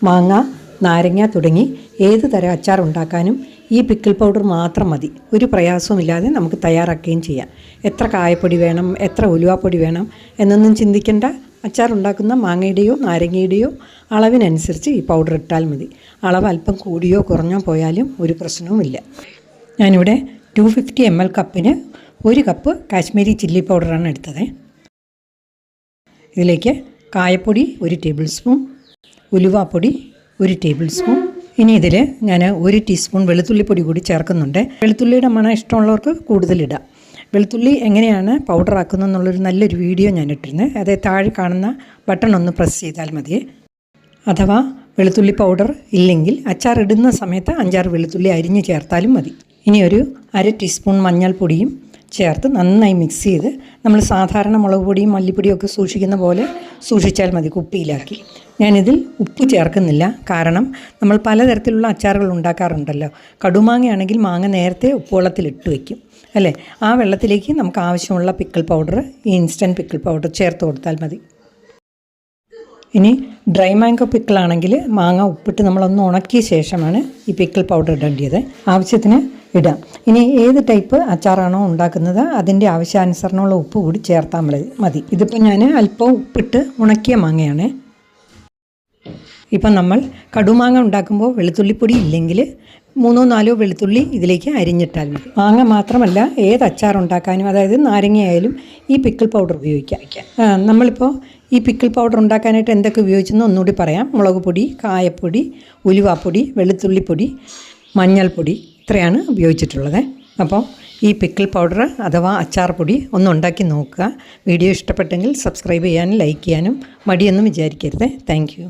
മാങ്ങ, നാരങ്ങ തുടങ്ങി ഏത് തരം അച്ചാർ ഉണ്ടാക്കാനും ഈ പിക്കിൾ പൗഡർ മാത്രം മതി. ഒരു പ്രയാസവുമില്ലാതെ നമുക്ക് തയ്യാറാക്കുകയും ചെയ്യാം. എത്ര കായപ്പൊടി വേണം, എത്ര ഉലുവാപ്പൊടി വേണം എന്നൊന്നും ചിന്തിക്കേണ്ട. അച്ചാർ ഉണ്ടാക്കുന്ന മാങ്ങയുടെയോ നാരങ്ങയുടെയോ അളവിനനുസരിച്ച് ഈ പൗഡർ ഇട്ടാൽ മതി. അളവ് അല്പം കൂടിയോ കുറഞ്ഞോ പോയാലും ഒരു പ്രശ്നവുമില്ല. ഞാനിവിടെ 250 ml കപ്പിന് 1 കപ്പ് കാശ്മീരി ചില്ലി പൗഡറാണ് എടുത്തത്. ഇതിലേക്ക് കായപ്പൊടി 1 ടേബിൾ സ്പൂൺ, ഉലുവാപ്പൊടി 1 ടേബിൾ സ്പൂൺ. ഇനി ഇതിൽ ഞാൻ 1 ടീസ്പൂൺ വെളുത്തുള്ളിപ്പൊടി കൂടി ചേർക്കുന്നുണ്ട്. വെളുത്തുള്ളിയുടെ മണം ഇഷ്ടമുള്ളവർക്ക് കൂടുതലിടാം. വെളുത്തുള്ളി എങ്ങനെയാണ് പൗഡർ ആക്കുന്നത് എന്നുള്ളൊരു നല്ലൊരു വീഡിയോ ഞാൻ ഇട്ടിരുന്നത്. അത് താഴെ കാണുന്ന ബട്ടൺ ഒന്ന് പ്രസ് ചെയ്താൽ മതി. അഥവാ വെളുത്തുള്ളി പൗഡർ ഇല്ലെങ്കിൽ അച്ചാർ ഇടുന്ന സമയത്ത് 5-6 വെളുത്തുള്ളി അരിഞ്ഞ് ചേർത്താലും മതി. ഇനി ഒരു 1/2 ടീസ്പൂൺ മഞ്ഞൾപ്പൊടിയും ചേർത്ത് നന്നായി മിക്സ് ചെയ്ത് നമ്മൾ സാധാരണ മുളക് പൊടിയും മല്ലിപ്പൊടിയും ഒക്കെ സൂക്ഷിക്കുന്ന പോലെ സൂക്ഷിച്ചാൽ മതി, കുപ്പിയിലാക്കി. ഞാനിതിൽ ഉപ്പ് ചേർക്കുന്നില്ല. കാരണം നമ്മൾ പലതരത്തിലുള്ള അച്ചാറുകൾ ഉണ്ടാക്കാറുണ്ടല്ലോ. കടുമാങ്ങയാണെങ്കിൽ മാങ്ങ നേരത്തെ ഉപ്പുവെള്ളത്തിലിട്ട് വയ്ക്കും അല്ലേ? ആ വെള്ളത്തിലേക്ക് നമുക്ക് ആവശ്യമുള്ള പിക്കിൾ പൗഡർ, ഈ ഇൻസ്റ്റൻറ്റ് പിക്കിൾ പൗഡർ ചേർത്ത് കൊടുത്താൽ മതി. ഇനി ഡ്രൈ മാംഗോ പിക്കിളാണെങ്കിൽ മാങ്ങ ഉപ്പിട്ട് നമ്മളൊന്ന് ഉണക്കിയ ശേഷമാണ് ഈ പിക്കിൾ പൗഡർ ഇടേണ്ടത്. ആവശ്യത്തിന് ഇടാം. ഇനി ഏത് ടൈപ്പ് അച്ചാറാണോ ഉണ്ടാക്കുന്നത് അതിൻ്റെ ആവശ്യാനുസരണമുള്ള ഉപ്പ് കൂടി ചേർത്താൽ മതി. ഇതിപ്പോൾ ഞാൻ അല്പം ഉപ്പിട്ട് ഉണക്കിയ മാങ്ങയാണ്. ഇപ്പം നമ്മൾ കടുമാങ്ങ ഉണ്ടാക്കുമ്പോൾ വെളുത്തുള്ളിപ്പൊടി ഇല്ലെങ്കിൽ 3-4 വെളുത്തുള്ളി ഇതിലേക്ക് അരിഞ്ഞിട്ടാൽ മതി. മാങ്ങ മാത്രമല്ല, ഏത് അച്ചാർ ഉണ്ടാക്കാനും, അതായത് നാരങ്ങയായാലും ഈ പിക്കിൾ പൗഡർ ഉപയോഗിക്കാം. നമ്മളിപ്പോൾ ഈ പിക്കിൾ പൗഡർ ഉണ്ടാക്കാനായിട്ട് എന്തൊക്കെ ഉപയോഗിച്ചെന്ന് ഒന്നുകൂടി പറയാം. മുളക് പൊടി, കായപ്പൊടി, ഉലുവാപ്പൊടി, വെളുത്തുള്ളിപ്പൊടി, മഞ്ഞൾപ്പൊടി, ഇത്രയാണ് ഉപയോഗിച്ചിട്ടുള്ളത്. അപ്പോൾ ഈ പിക്കിൾ പൗഡർ അഥവാ അച്ചാർ പൊടി ഒന്ന് ഉണ്ടാക്കി നോക്കുക. വീഡിയോ ഇഷ്ടപ്പെട്ടെങ്കിൽ സബ്സ്ക്രൈബ് ചെയ്യാനും ലൈക്ക് ചെയ്യാനും മടിയൊന്നും വിചാരിക്കരുത്. Thank you.